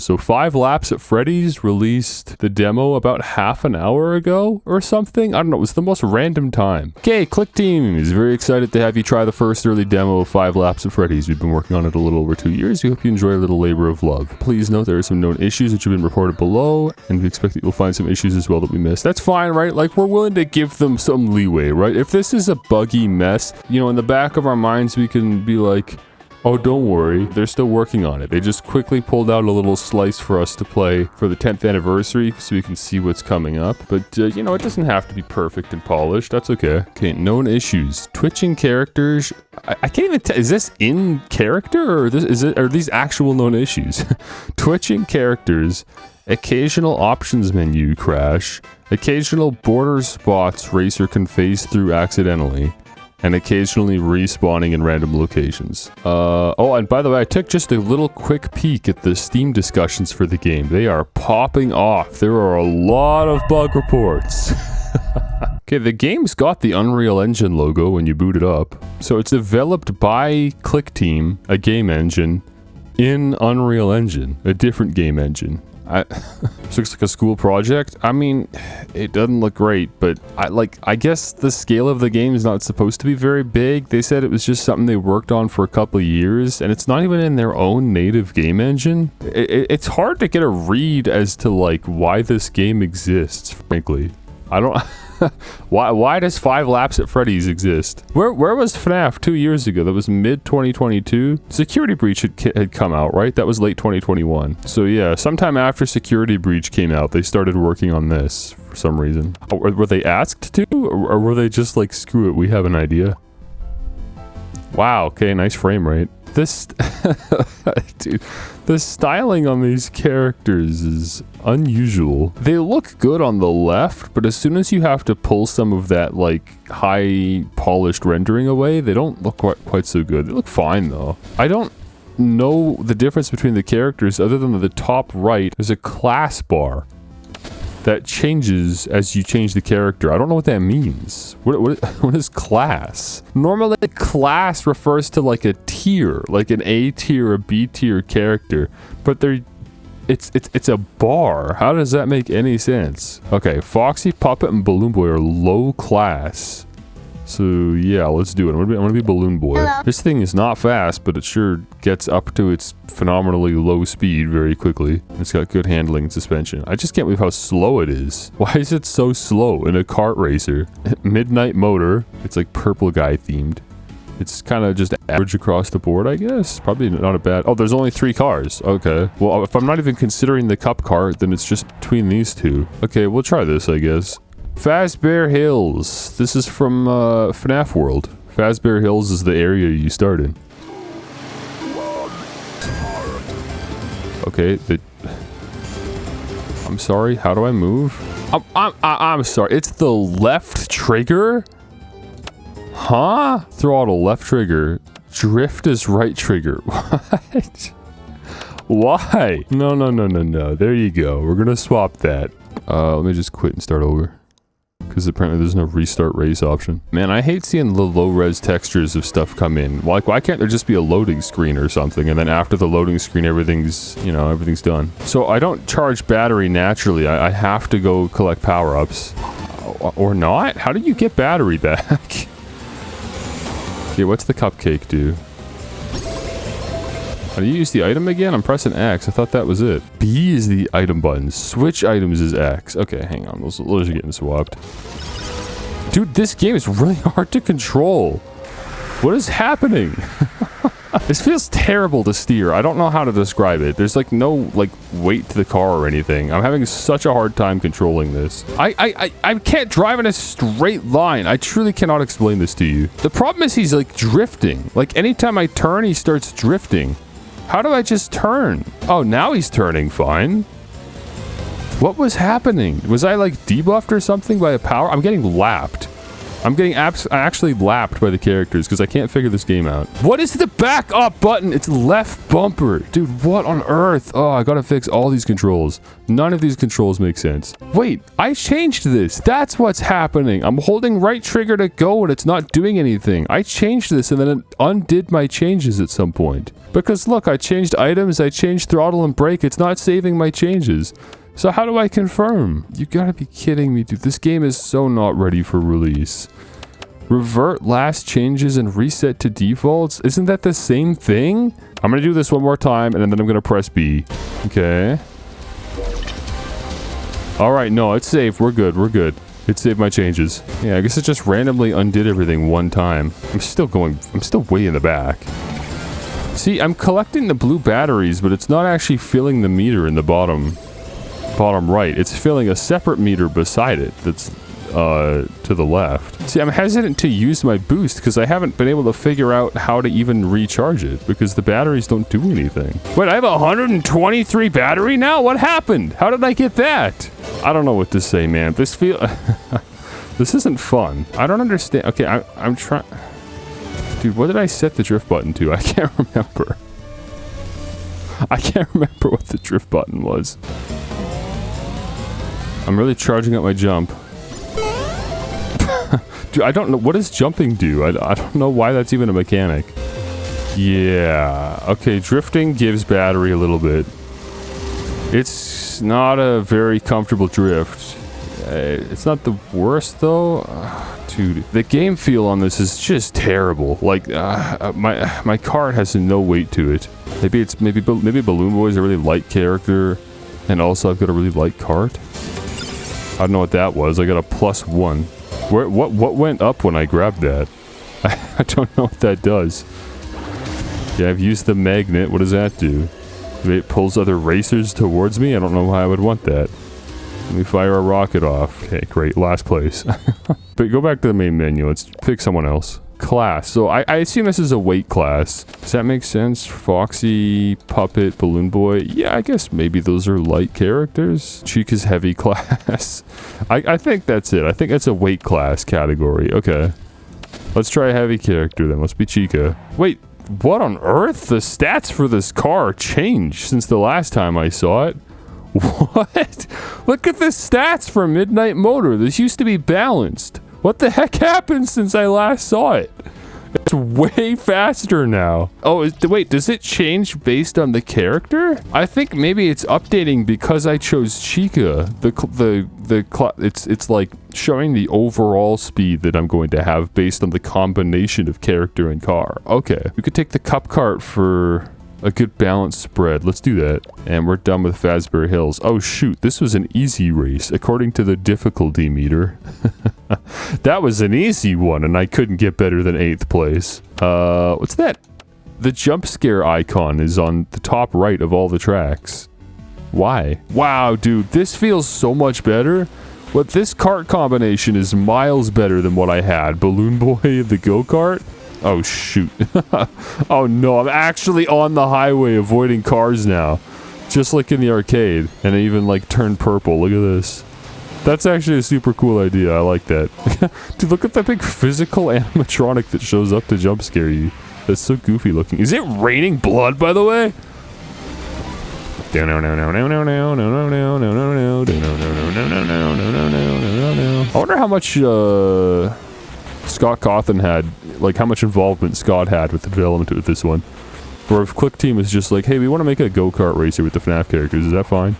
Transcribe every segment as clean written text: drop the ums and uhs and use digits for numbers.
So 5 Laps at Freddy's released the demo about half an hour ago or something. I don't know, it was the most random time. Okay, Click Team is very excited to have you try the first early demo of 5 Laps at Freddy's. We've been working on it a little over 2 years. We hope you enjoy a little labor of love. Please note there are some known issues which have been reported below, and we expect that you'll find some issues as well that we missed. That's fine, right? Like, we're willing to give them some leeway, right? If this is a buggy mess, you know, in the back of our minds we can be like, oh, don't worry, they're still working on it. They just quickly pulled out a little slice for us to play for the 10th anniversary so we can see what's coming up. But, you know, it doesn't have to be perfect and polished. That's okay. Okay, known issues. Twitching characters. I can't even tell. Is this in character or are these actual known issues? Twitching characters. Occasional options menu crash. Occasional border spots racer can phase through accidentally. And occasionally respawning in random locations. Oh, and by the way, I took just a little quick peek at the Steam discussions for the game. They are popping off. There are a lot of bug reports. Okay, the game's got the Unreal Engine logo when you boot it up. So it's developed by Click Team, a game engine, in Unreal Engine, a different game engine. This looks like a school project. I mean, it doesn't look great, but I guess the scale of the game is not supposed to be very big. They said it was just something they worked on for a couple of years, and it's not even in their own native game engine. It's hard to get a read as to like why this game exists, frankly. I don't... Why does 5 Laps at Freddy's exist? Where was FNAF 2 years ago? That was mid 2022. Security Breach had come out, right? That was late 2021. So yeah, sometime after Security Breach came out, they started working on this for some reason. Were they asked to, or were they just like, screw it, we have an idea? Wow. Okay, nice frame rate. This, dude, the styling on these characters is unusual. They look good on the left, but as soon as you have to pull some of that, like, high polished rendering away, they don't look quite so good. They look fine, though. I don't know the difference between the characters other than the top right. There's a class bar that changes as you change the character. I don't know what that means. What is class? Normally, class refers to like a tier, like an A tier or B tier character, but it's a bar. How does that make any sense? Okay, Foxy, Puppet, and Balloon Boy are low class. So yeah, let's do it. I'm gonna be Balloon Boy. Hello. This thing is not fast, but it sure gets up to its phenomenally low speed very quickly. It's got good handling and suspension. I just can't believe how slow it is. Why is it so slow in a kart racer? Midnight motor. It's like purple guy themed. It's kind of just average across the board, I guess. Probably not a bad... Oh, there's only 3 cars. Okay. Well, if I'm not even considering the cup car, then it's just between these two. Okay, we'll try this, I guess. Fazbear Hills. This is from FNAF World. Fazbear Hills is the area you start in. Okay, I'm sorry, how do I move? I'm sorry, it's the left trigger? Huh? Throttle, left trigger. Drift is right trigger. What? Why? No. There you go. We're gonna swap that. Let me just quit and start over. Because apparently there's no restart race option. Man, I hate seeing the low-res textures of stuff come in. Like, why can't there just be a loading screen or something, and then after the loading screen, everything's, you know, everything's done. So I don't charge battery naturally. I have to go collect power-ups. Or not? How do you get battery back? Okay, what's the cupcake do? How do you use the item again? I'm pressing X. I thought that was it. B is the item button. Switch items is X. Okay, hang on. Those are getting swapped. Dude, this game is really hard to control. What is happening? This feels terrible to steer. I don't know how to describe it. There's like no like weight to the car or anything. I'm having such a hard time controlling this. I can't drive in a straight line. I truly cannot explain this to you. The problem is he's like drifting. Like anytime I turn, he starts drifting. How do I just turn? Oh, now he's turning fine. What was happening? Was I like debuffed or something by a power? I'm getting lapped. I actually lapped by the characters because I can't figure this game out. What is the back up button? It's left bumper. Dude, what on earth? Oh, I gotta fix all these controls. None of these controls make sense. Wait, I changed this. That's what's happening. I'm holding right trigger to go and it's not doing anything. I changed this and then it undid my changes at some point. Because look, I changed items, I changed throttle and brake. It's not saving my changes. So how do I confirm? You gotta be kidding me, dude. This game is so not ready for release. Revert last changes and reset to defaults? Isn't that the same thing? I'm gonna do this one more time and then I'm gonna press B. Okay. Alright, no, it's saved. We're good, we're good. It saved my changes. Yeah, I guess it just randomly undid everything one time. I'm still way in the back. See, I'm collecting the blue batteries, but it's not actually filling the meter in the bottom right. It's filling a separate meter beside it that's to the left. See, I'm hesitant to use my boost because I haven't been able to figure out how to even recharge it because the batteries don't do anything. Wait, I have 123 battery now? What happened? How did I get that? I don't know what to say, man. This isn't fun. I don't understand. Okay, I'm trying. Dude, what did I set the drift button to? I can't remember. I can't remember what the drift button was. I'm really charging up my jump. Dude, I don't know. What does jumping do? I don't know why that's even a mechanic. Yeah. Okay, drifting gives battery a little bit. It's not a very comfortable drift. It's not the worst, though. Dude, the game feel on this is just terrible. Like, my cart has no weight to it. Maybe Balloon Boy is a really light character. And also, I've got a really light cart. I don't know what that was. I got a +1. What went up when I grabbed that? I don't know what that does. Yeah, I've used the magnet. What does that do? It pulls other racers towards me? I don't know why I would want that. Let me fire a rocket off. Okay, great. Last place. But go back to the main menu. Let's pick someone else. Class. So I assume this is a weight class. Does that make sense? Foxy, Puppet, Balloon Boy. Yeah, I guess maybe those are light characters. Chica's heavy class. I think that's it. I think that's a weight class category. Okay. Let's try a heavy character then. Let's be Chica. Wait, what on earth? The stats for this car changed since the last time I saw it. What? Look at the stats for Midnight Motor. This used to be balanced. What the heck happened since I last saw it? It's way faster now. Oh, wait, does it change based on the character? I think maybe it's updating because I chose Chica. It's like showing the overall speed that I'm going to have based on the combination of character and car. Okay, we could take the cup cart for a good balanced spread. Let's do that. And we're done with Fazbear Hills. Oh shoot, this was an easy race according to the difficulty meter. That was an easy one and I couldn't get better than 8th place. What's that? The jump scare icon is on the top right of all the tracks. Why? Wow, dude, this feels so much better. What this kart combination is miles better than what I had. Balloon Boy and the go-kart. Oh shoot. Oh no, I'm actually on the highway avoiding cars now. Just like in the arcade. And it even like turned purple. Look at this. That's actually a super cool idea. I like that. Dude, look at that big physical animatronic that shows up to jump scare you. That's so goofy looking. Is it raining blood, by the way? I wonder how much Scott Cawthon had, like how much involvement Scott had with the development of this one. Or if Click Team is just like, hey, we want to make a go-kart racer with the FNAF characters, is that fine?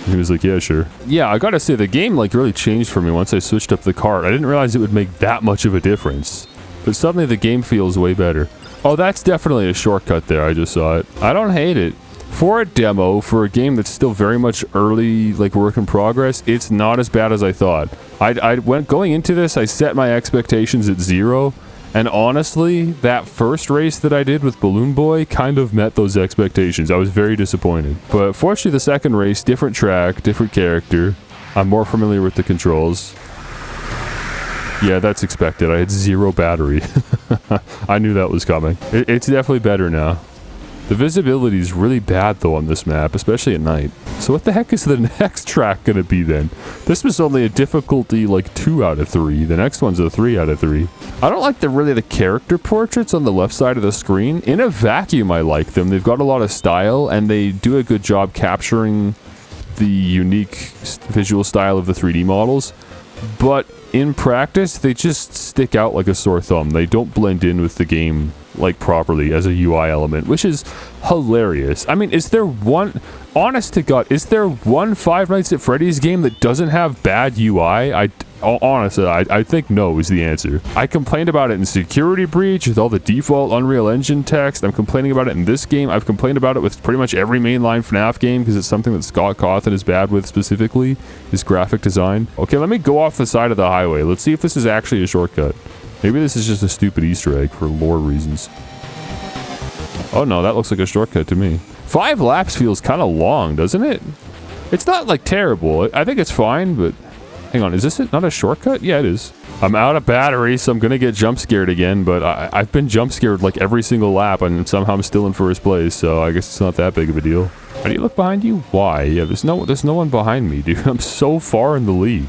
And he was like, yeah, sure. Yeah, I gotta say, the game like really changed for me once I switched up the kart. I didn't realize it would make that much of a difference. But suddenly the game feels way better. Oh, that's definitely a shortcut there, I just saw it. I don't hate it. For a demo, for a game that's still very much early, like work in progress, it's not as bad as I thought. Going into this, I set my expectations at 0, and honestly, that first race that I did with Balloon Boy kind of met those expectations. I was very disappointed. But fortunately, the second race, different track, different character. I'm more familiar with the controls. Yeah, that's expected. I had 0 battery. I knew that was coming. It's definitely better now. The visibility is really bad though on this map, especially at night. So what the heck is the next track gonna be then? This was only a difficulty like 2 out of 3. The next one's a 3 out of 3. I don't like the character portraits on the left side of the screen. In a vacuum, I like them. They've got a lot of style and they do a good job capturing the unique visual style of the 3D models. But in practice, they just stick out like a sore thumb. They don't blend in with the game like properly as a UI element, which is hilarious. I mean, is there one, honest to God, is there one Five Nights at Freddy's game that doesn't have bad UI? Honestly, I think no is the answer. I complained about it in Security Breach with all the default Unreal Engine text. I'm complaining about it in this game. I've complained about it with pretty much every mainline FNAF game because it's something that Scott Cawthon is bad with specifically, his graphic design. Okay, let me go off the side of the highway. Let's see if this is actually a shortcut. Maybe this is just a stupid Easter egg for lore reasons. Oh no, that looks like a shortcut to me. 5 laps feels kind of long, doesn't it? It's not like terrible. I think it's fine, but hang on, is this not a shortcut? Yeah, it is. I'm out of battery, so I'm gonna get jump scared again, but I've been jump scared like every single lap and somehow I'm still in first place, so I guess it's not that big of a deal. How do you look behind you? Why? Yeah, there's no one behind me, dude. I'm so far in the lead.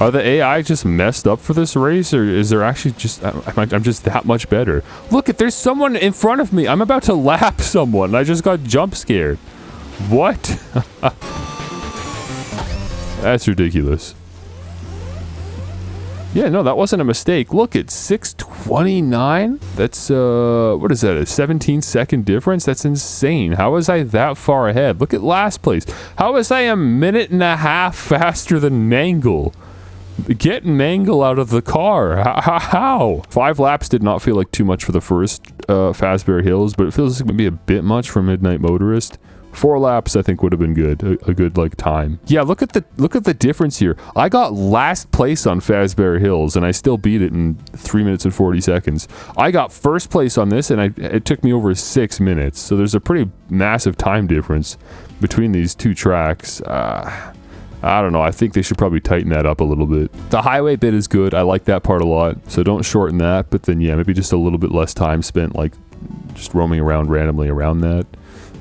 Are the AI just messed up for this race, or is there actually just... I'm just that much better. Look, there's someone in front of me. I'm about to lap someone, and I just got jump scared. What? That's ridiculous. Yeah, no, that wasn't a mistake. Look, it's 6:29. That's, what is that, a 17-second difference? That's insane. How was I that far ahead? Look at last place. How was I a minute and a half faster than Mangle? Get Mangle out of the car. How? 5 laps did not feel like too much for the first Fazbear Hills, but it feels like maybe a bit much for Midnight Motorist. 4 laps I think would have been good. A good like time. Yeah, look at the difference here. I got last place on Fazbear Hills and I still beat it in 3 minutes and 40 seconds. I got first place on this and it took me over 6 minutes. So there's a pretty massive time difference between these two tracks. I don't know. I think they should probably tighten that up a little bit. The highway bit is good. I like that part a lot. So don't shorten that. But then, yeah, maybe just a little bit less time spent, like, just roaming around randomly around that.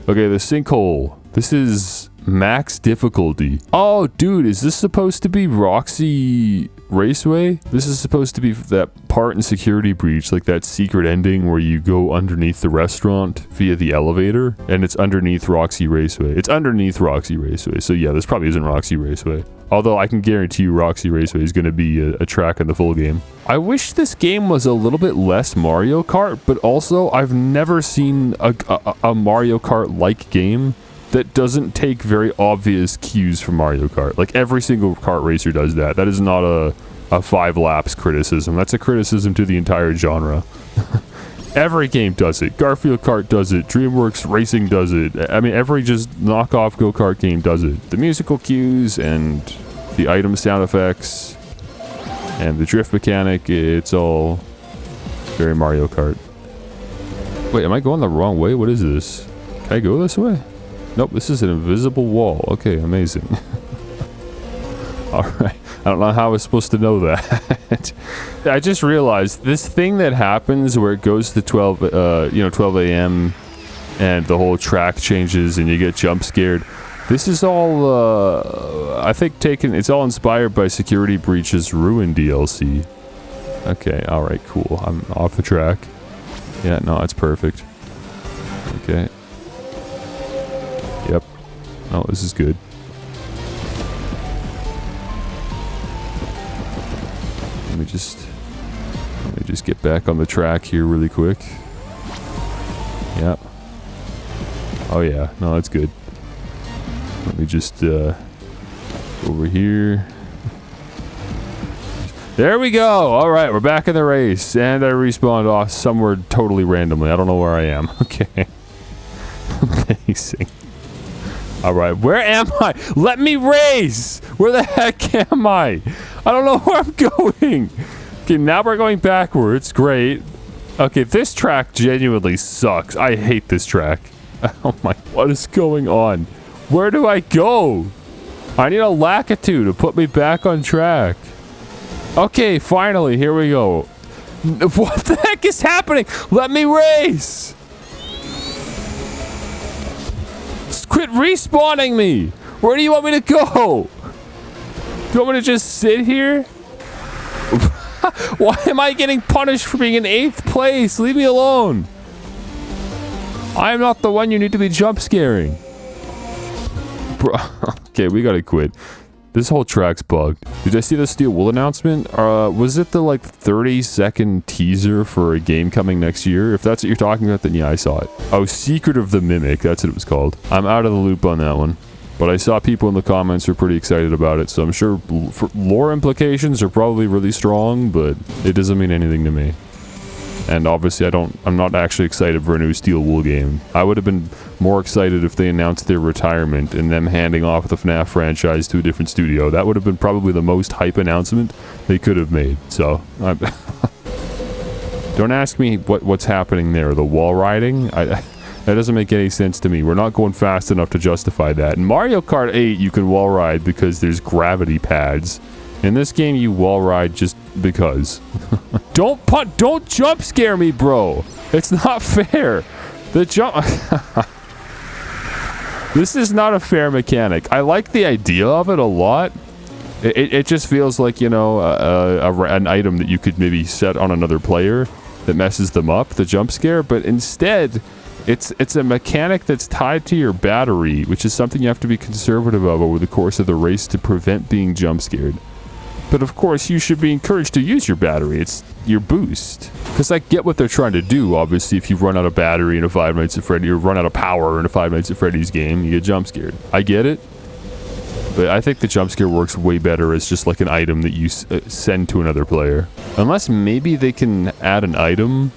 Okay, the sinkhole. This is max difficulty. Oh, dude, is this supposed to be Roxy Raceway? This is supposed to be that part in Security Breach, like that secret ending where you go underneath the restaurant via the elevator, and it's underneath Roxy Raceway. It's underneath Roxy Raceway, so yeah, this probably isn't Roxy Raceway. Although I can guarantee you Roxy Raceway is going to be a track in the full game. I wish this game was a little bit less Mario Kart, but also I've never seen a Mario Kart-like game that doesn't take very obvious cues from Mario Kart. Like, every single kart racer does that. That is not a 5 laps criticism. That's a criticism to the entire genre. Every game does it. Garfield Kart does it. DreamWorks Racing does it. I mean, every just knockoff go-kart game does it. The musical cues and the item sound effects and the drift mechanic, it's all very Mario Kart. Wait, am I going the wrong way? What is this? Can I go this way? Nope, this is an invisible wall. Okay, amazing. Alright, I don't know how I was supposed to know that. I just realized this thing that happens where it goes to 12 a.m. and the whole track changes and you get jump scared. This is all, I think it's all inspired by Security Breach's Ruin DLC. Okay, alright, cool. I'm off the track. Yeah, no, it's perfect. Okay. Yep. Oh, this is good. Let me just get back on the track here really quick. Yep. Oh yeah, no, that's good. Let me just over here. There we go. All right, we're back in the race, and I respawned off somewhere totally randomly. I don't know where I am. Okay. Amazing. All right, where am I? Let me race! Where the heck am I? I don't know where I'm going. Okay, now we're going backwards. Great. Okay, this track genuinely sucks. I hate this track. Oh my, what is going on? Where do I go? I need a Lakitu to put me back on track. Okay, finally, here we go. What the heck is happening? Let me race! quit respawning me. Where do you want me to go? Do you want me to just sit here? Why am I getting punished for being in 8th place? Leave me alone. I am not the one you need to be jump scaring. Bro, okay, we gotta quit. This whole track's bugged. Did I see the Steel Wool announcement? Was it the like 30-second teaser for a game coming next year? If that's what you're talking about, then yeah, I saw it. Oh, Secret of the Mimic. That's what it was called. I'm out of the loop on that one. But I saw people in the comments were pretty excited about it, so I'm sure lore implications are probably really strong, but it doesn't mean anything to me. And obviously I'm not actually excited for a new Steel Wool game. I would have been more excited if they announced their retirement and them handing off the FNAF franchise to a different studio. That would have been probably the most hype announcement they could have made. So, don't ask me what's happening there. The wall riding? That doesn't make any sense to me. We're not going fast enough to justify that. In Mario Kart 8, you can wall ride because there's gravity pads. In this game, you wall ride just because. Don't jump scare me, bro. It's not fair. The jump... This is not a fair mechanic. I like the idea of it a lot. It just feels like, you know, an item that you could maybe set on another player that messes them up, the jump scare, but instead... It's a mechanic that's tied to your battery, which is something you have to be conservative of over the course of the race to prevent being jump scared. But of course, you should be encouraged to use your battery. It's your boost. Because I get what they're trying to do. Obviously, if you run out of battery in a Five Nights at Freddy, or run out of power in a Five Nights at Freddy's game, you get jump scared. I get it. But I think the jump scare works way better as just like an item that you send to another player. Unless maybe they can add an item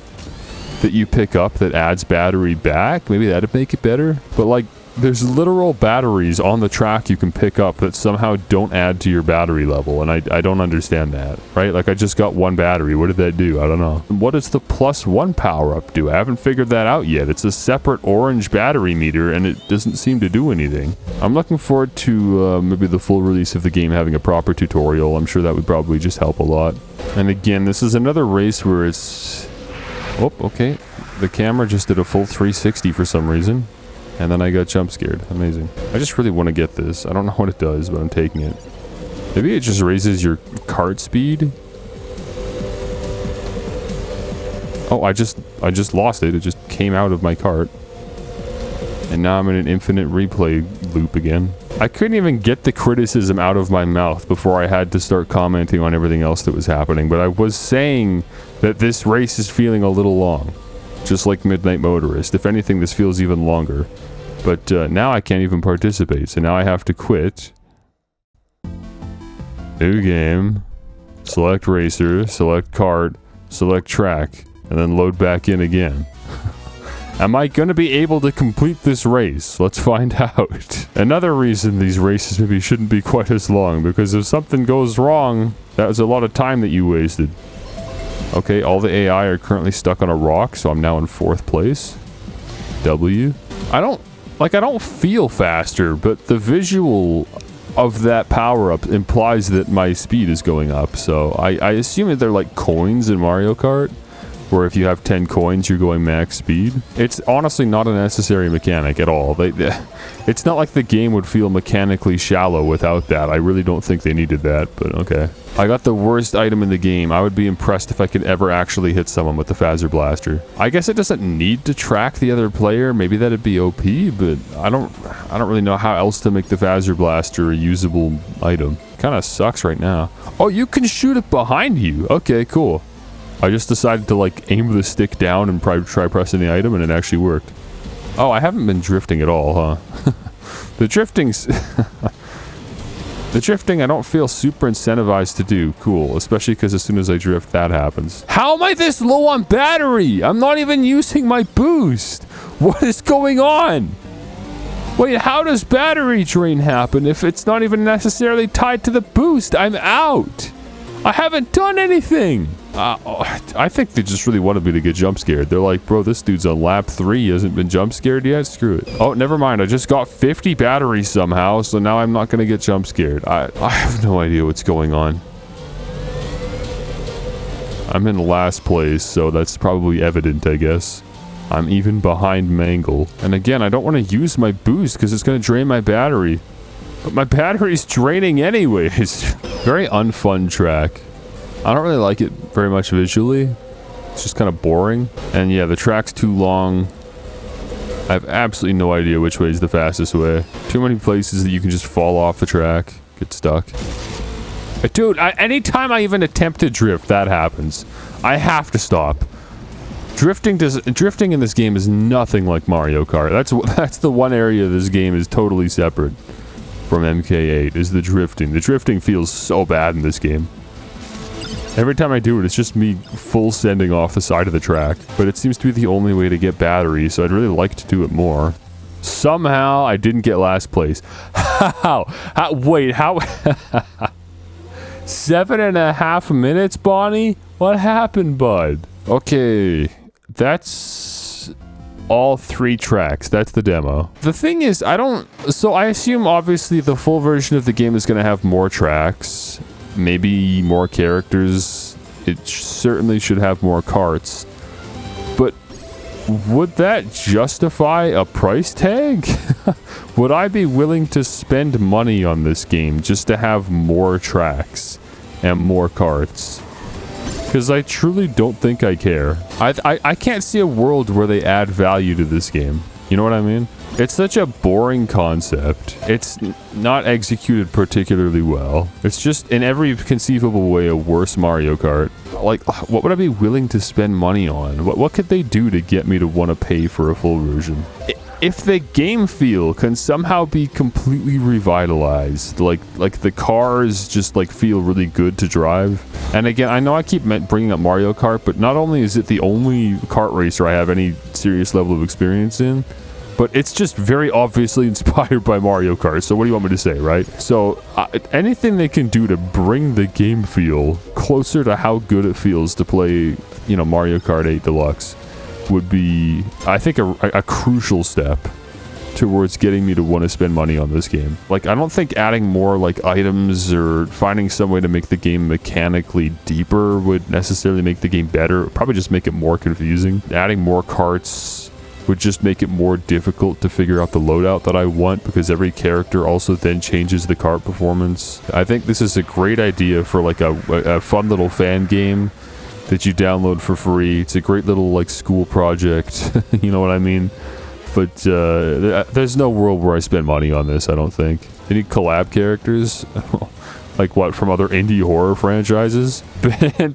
that you pick up that adds battery back. Maybe that'd make it better. But like, there's literal batteries on the track you can pick up that somehow don't add to your battery level, and I don't understand that, right? Like, I just got one battery. What did that do? I don't know. What does the +1 power-up do? I haven't figured that out yet. It's a separate orange battery meter, and it doesn't seem to do anything. I'm looking forward to maybe the full release of the game having a proper tutorial. I'm sure that would probably just help a lot. And again, this is another race where it's... Oh, okay. The camera just did a full 360 for some reason. And then I got jump scared. Amazing. I just really want to get this. I don't know what it does, but I'm taking it. Maybe it just raises your kart speed? Oh, I just lost it. It just came out of my cart. And now I'm in an infinite replay loop again. I couldn't even get the criticism out of my mouth before I had to start commenting on everything else that was happening. But I was saying that this race is feeling a little long. Just like Midnight Motorist. If anything, this feels even longer. But now I can't even participate. So now I have to quit. New game. Select racer. Select kart. Select track. And then load back in again. Am I going to be able to complete this race? Let's find out. Another reason these races maybe shouldn't be quite as long. Because if something goes wrong, that was a lot of time that you wasted. Okay, all the AI are currently stuck on a rock, so I'm now in 4th place. W. I don't feel faster, but the visual of that power-up implies that my speed is going up, so I assume that they're like coins in Mario Kart, where if you have 10 coins, you're going max speed. It's honestly not a necessary mechanic at all. It's not like the game would feel mechanically shallow without that. I really don't think they needed that, but okay. I got the worst item in the game. I would be impressed if I could ever actually hit someone with the Phaser Blaster. I guess it doesn't need to track the other player. Maybe that'd be OP, but I don't really know how else to make the Phaser Blaster a usable item. Kind of sucks right now. Oh, you can shoot it behind you. Okay, cool. I just decided to like aim the stick down and try pressing the item, and it actually worked. Oh, I haven't been drifting at all, huh? The drifting's... The drifting I don't feel super incentivized to do. Cool. Especially because as soon as I drift, that happens. How am I this low on battery? I'm not even using my boost. What is going on? Wait, how does battery drain happen if it's not even necessarily tied to the boost? I'm out. I haven't done anything. I think they just really wanted me to get jump scared. They're like, bro, this dude's on lap 3. He hasn't been jump scared yet. Screw it. Oh, never mind. I just got 50 batteries somehow, so now I'm not going to get jump scared. I have no idea what's going on. I'm in last place, so that's probably evident, I guess. I'm even behind Mangle. And again, I don't want to use my boost because it's going to drain my battery. But my battery's draining anyways. Very unfun track. I don't really like it very much visually. It's just kind of boring. And yeah, the track's too long. I have absolutely no idea which way is the fastest way. Too many places that you can just fall off the track, get stuck. Dude, anytime I even attempt to drift, that happens. I have to stop. Drifting in this game is nothing like Mario Kart. That's the one area this game is totally separate from MK8, is the drifting. The drifting feels so bad in this game. Every time I do it, it's just me full sending off the side of the track. But it seems to be the only way to get batteries, so I'd really like to do it more. Somehow, I didn't get last place. Wait, how? 7.5 minutes, Bonnie? What happened, bud? Okay, that's all 3 tracks. That's the demo. The thing is, so I assume obviously the full version of the game is going to have more tracks, maybe more characters. It certainly should have more carts. But would that justify a price tag? Would I be willing to spend money on this game just to have more tracks and more carts? Because I truly don't think I care. I can't see a world where they add value to this game. You know what I mean? It's such a boring concept. It's not executed particularly well. It's just, in every conceivable way, a worse Mario Kart. Like, what would I be willing to spend money on? What could they do to get me to want to pay for a full version? If the game feel can somehow be completely revitalized, like the cars just like feel really good to drive. And again, I know I keep bringing up Mario Kart, but not only is it the only kart racer I have any serious level of experience in, but it's just very obviously inspired by Mario Kart. So what do you want me to say, right? So anything they can do to bring the game feel closer to how good it feels to play, you know, Mario Kart 8 Deluxe would be, I think, a crucial step towards getting me to want to spend money on this game. Like, I don't think adding more, like, items or finding some way to make the game mechanically deeper would necessarily make the game better. It would probably just make it more confusing. Adding more carts would just make it more difficult to figure out the loadout that I want, because every character also then changes the kart performance. I think this is a great idea for, like, a fun little fan game that you download for free. It's a great little, like, school project. You know what I mean? But there's no world where I spend money on this, I don't think. They need collab characters. Like what, from other indie horror franchises?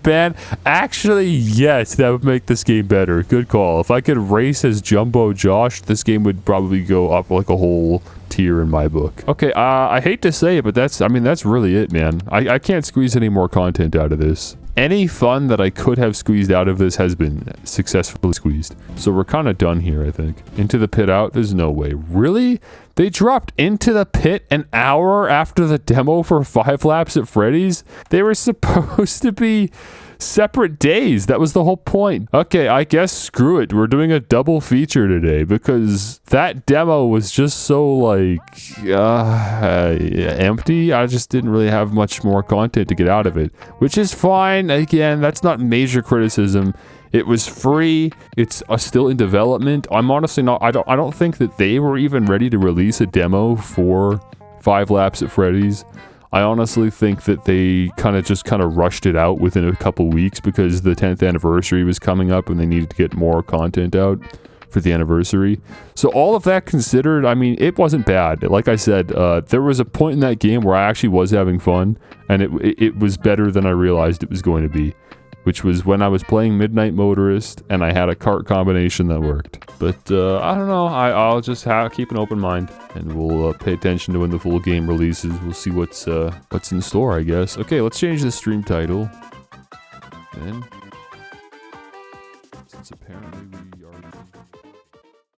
Ben, actually, yes, that would make this game better. Good call. If I could race as Jumbo Josh, this game would probably go up like a whole tier in my book. Okay, I hate to say it, but that's really it, man. I can't squeeze any more content out of this. Any fun that I could have squeezed out of this has been successfully squeezed. So we're kind of done here, I think. Into the pit out? There's no way. Really? They dropped Into the Pit an hour after the demo for 5 laps at Freddy's? They were supposed to be separate days. That was the whole point. Okay, I guess screw it. We're doing a double feature today because that demo was just so, like, empty. I just didn't really have much more content to get out of it, which is fine. Again, that's not major criticism. It was free. It's still in development. I'm honestly not, I don't think that they were even ready to release a demo for 5 laps at Freddy's. I honestly think that they kind of rushed it out within a couple weeks because the 10th anniversary was coming up and they needed to get more content out for the anniversary. So all of that considered, I mean, it wasn't bad. Like I said, there was a point in that game where I actually was having fun, and it was better than I realized it was going to be, which was when I was playing Midnight Motorist and I had a kart combination that worked. But I don't know, I'll just keep an open mind, and we'll pay attention to when the full game releases. We'll see what's in store, I guess. Okay, let's change the stream title. Then, since apparently we already